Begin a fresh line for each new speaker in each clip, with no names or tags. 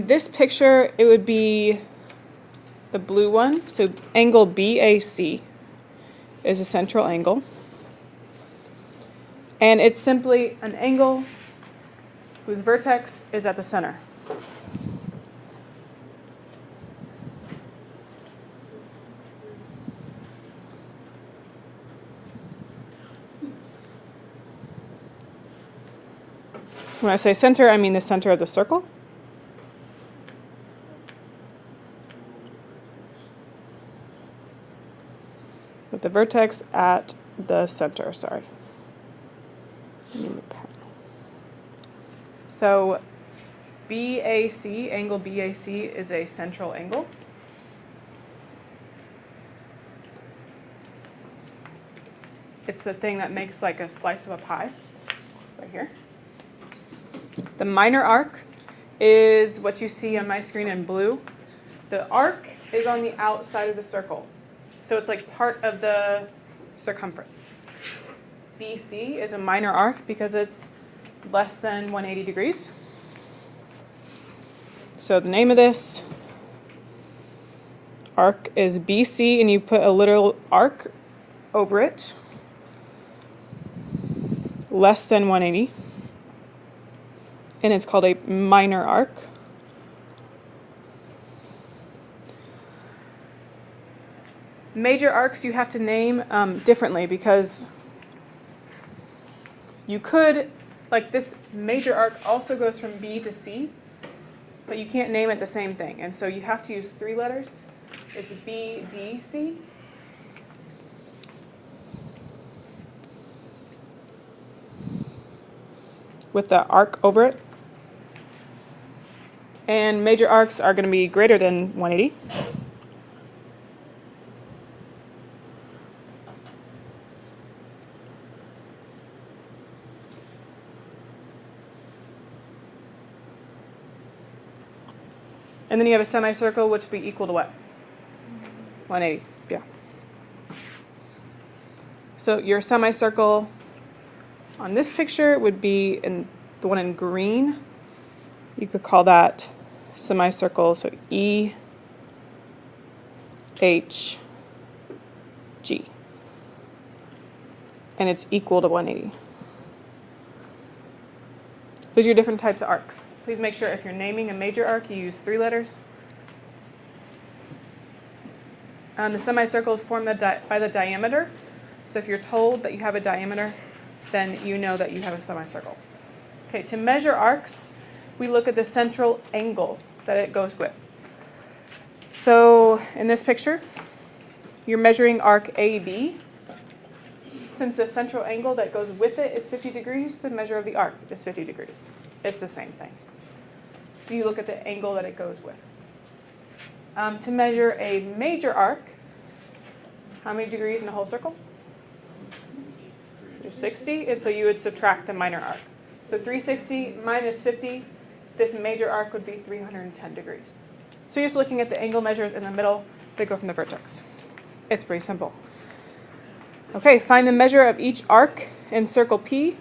in this picture, it would be the blue one. So angle BAC is a central angle. And it's simply an angle whose vertex is at the center. When I say center, I mean the center of the circle. With the vertex at the center, sorry. So BAC, angle BAC, is a central angle. It's the thing that makes like a slice of a pie, right here. The minor arc is what you see on my screen in blue. The arc is on the outside of the circle. So it's like part of the circumference. BC is a minor arc because it's less than 180 degrees. So the name of this arc is BC, and you put a literal arc over it, less than 180. And it's called a minor arc. Major arcs you have to name differently because you could, like this major arc also goes from B to C, but you can't name it the same thing. And so you have to use 3 letters. It's BDC. With the arc over it. And major arcs are going to be greater than 180. And then you have a semicircle, which would be equal to what? 180, yeah. So your semicircle on this picture would be in the one in green. You could call that semicircle, so E, H, G. And it's equal to 180. Those are your different types of arcs. Please make sure if you're naming a major arc, you use 3 letters. The semicircle is formed by the diameter. So if you're told that you have a diameter, then you know that you have a semicircle. Okay, to measure arcs, we look at the central angle that it goes with. So in this picture, you're measuring arc AB. Since the central angle that goes with it is 50 degrees, the measure of the arc is 50 degrees. It's the same thing. So you look at the angle that it goes with. To measure a major arc, how many degrees in a whole circle? 360, and so you would subtract the minor arc. So 360 minus 50, this major arc would be 310 degrees. So you're just looking at the angle measures in the middle that go from the vertex. It's pretty simple. Okay, find the measure of each arc in circle P,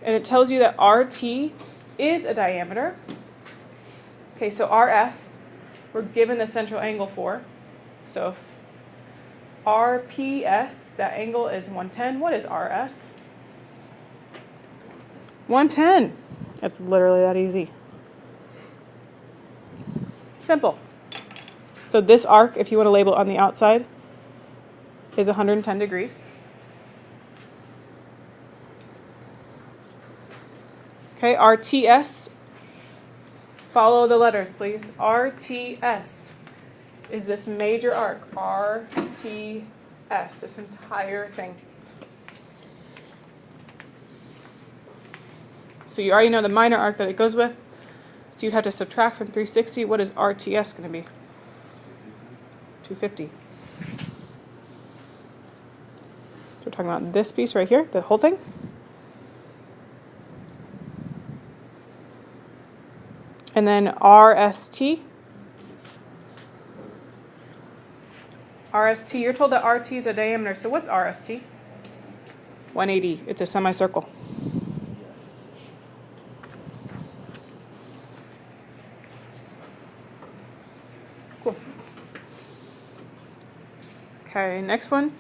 and it tells you that RT is a diameter. Okay, so RS, we're given the central angle for. So if RPS, that angle is 110, what is RS? 110. It's literally that easy. Simple. So this arc, if you want to label it on the outside, is 110 degrees. Okay, RTS. Follow the letters, please. RTS is this major arc. RTS, this entire thing. So you already know the minor arc that it goes with. So you'd have to subtract from 360. What is RTS going to be? 250. So we're talking about this piece right here, the whole thing. And then RST. RST, you're told that RT is a diameter, so what's RST? 180, it's a semicircle. Cool. Okay, next one.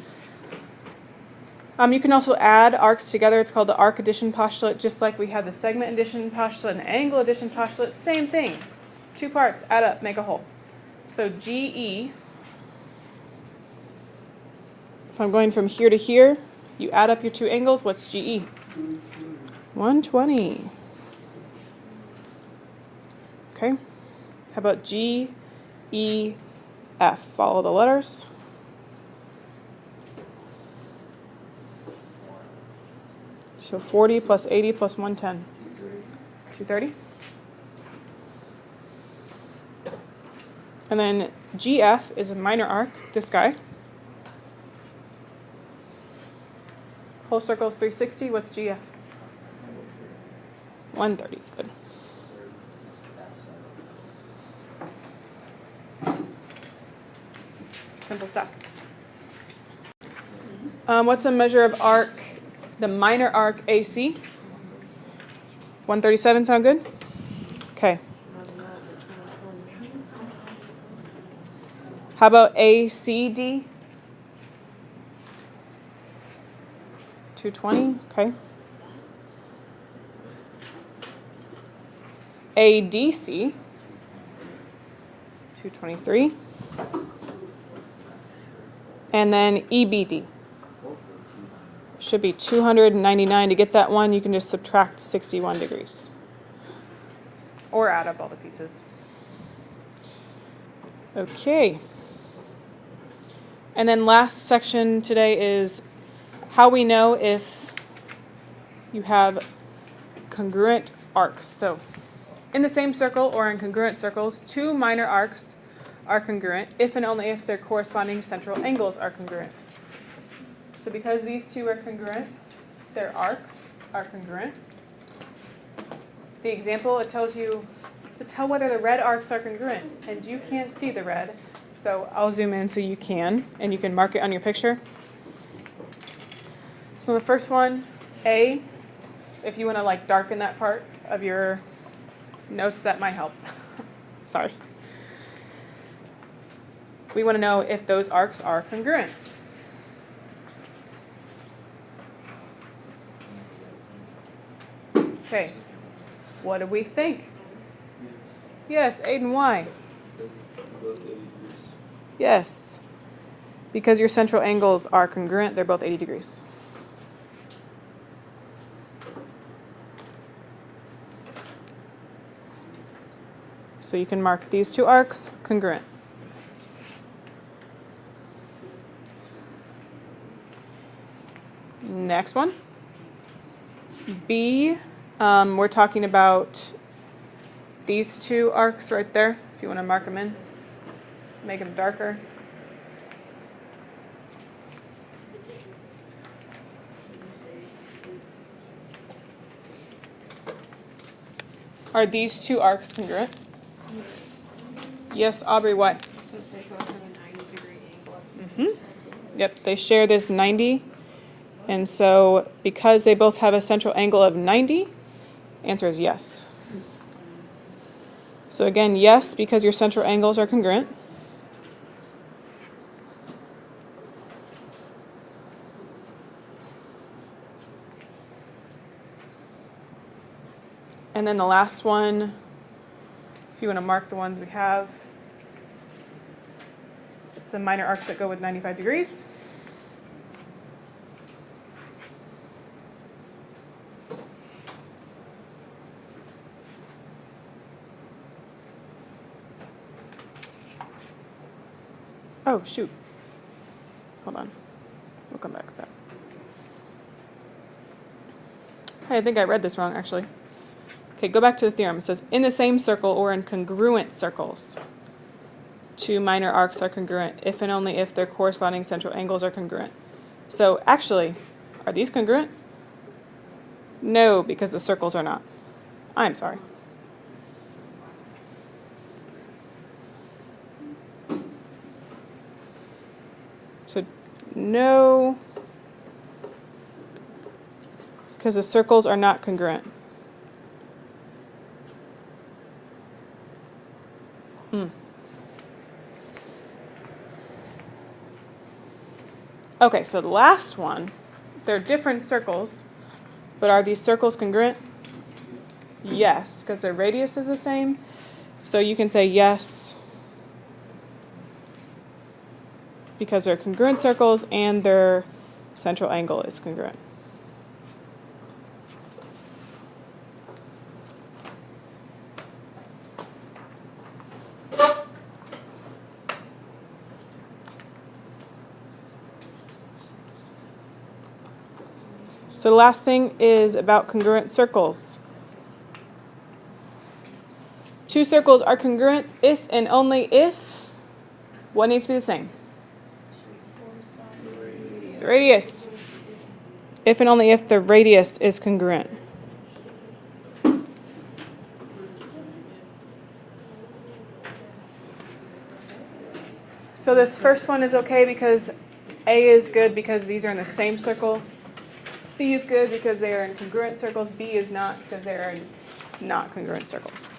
You can also add arcs together. It's called the arc addition postulate, just like we had the segment addition postulate and the angle addition postulate. Same thing. Two parts, add up, make a whole. So GE, if I'm going from here to here, you add up your two angles, what's GE? 120. Okay. How about GEF? Follow the letters. So 40 plus 80 plus 110. 230. And then GF is a minor arc, this guy. Whole circle is 360. What's GF? 130. Good. Simple stuff. What's the measure of arc, the minor arc AC? 137 sound good? Okay. How about ACD? 220, okay. ADC, 223. And then EBD. Should be 299. To get that one, you can just subtract 61 degrees. Or add up all the pieces. Okay. And then last section today is how we know if you have congruent arcs. So in the same circle or in congruent circles, two minor arcs are congruent if and only if their corresponding central angles are congruent. So because these two are congruent, their arcs are congruent. The example, it tells you to tell whether the red arcs are congruent, and you can't see the red. So I'll zoom in so you can, and you can mark it on your picture. So the first one, A, if you want to like darken that part of your notes, that might help. Sorry. We want to know if those arcs are congruent. Okay, what do we think? Yes, Aiden, why? Yes, because your central angles are congruent, they're both 80 degrees. So you can mark these two arcs congruent. Next one. B, we're talking about these two arcs right there, if you want to mark them in, make them darker. Are these two arcs congruent? Yes, Aubrey, why?
Because they both have a 90-degree angle.
Mm-hmm. Yep, they share this 90. And so because they both have a central angle of 90, answer is yes. So again, yes, because your central angles are congruent. And then the last one, if you want to mark the ones we have, it's the minor arcs that go with 95 degrees. Oh, shoot. Hold on. We'll come back to that. Hey, I think I read this wrong, actually. Okay, go back to the theorem. It says, in the same circle or in congruent circles, two minor arcs are congruent if and only if their corresponding central angles are congruent. So actually, are these congruent? No, because the circles are not. I'm sorry. So no, because the circles are not congruent. Okay, so the last one, they're different circles, but are these circles congruent? Yes, because their radius is the same. So you can say yes because they're congruent circles and their central angle is congruent. So the last thing is about congruent circles. Two circles are congruent if and only if what needs to be the same? The radius. If and only if the radius is congruent. So this first one is okay because A is good because these are in the same circle. C is good because they are in congruent circles. B is not because they are in not congruent circles.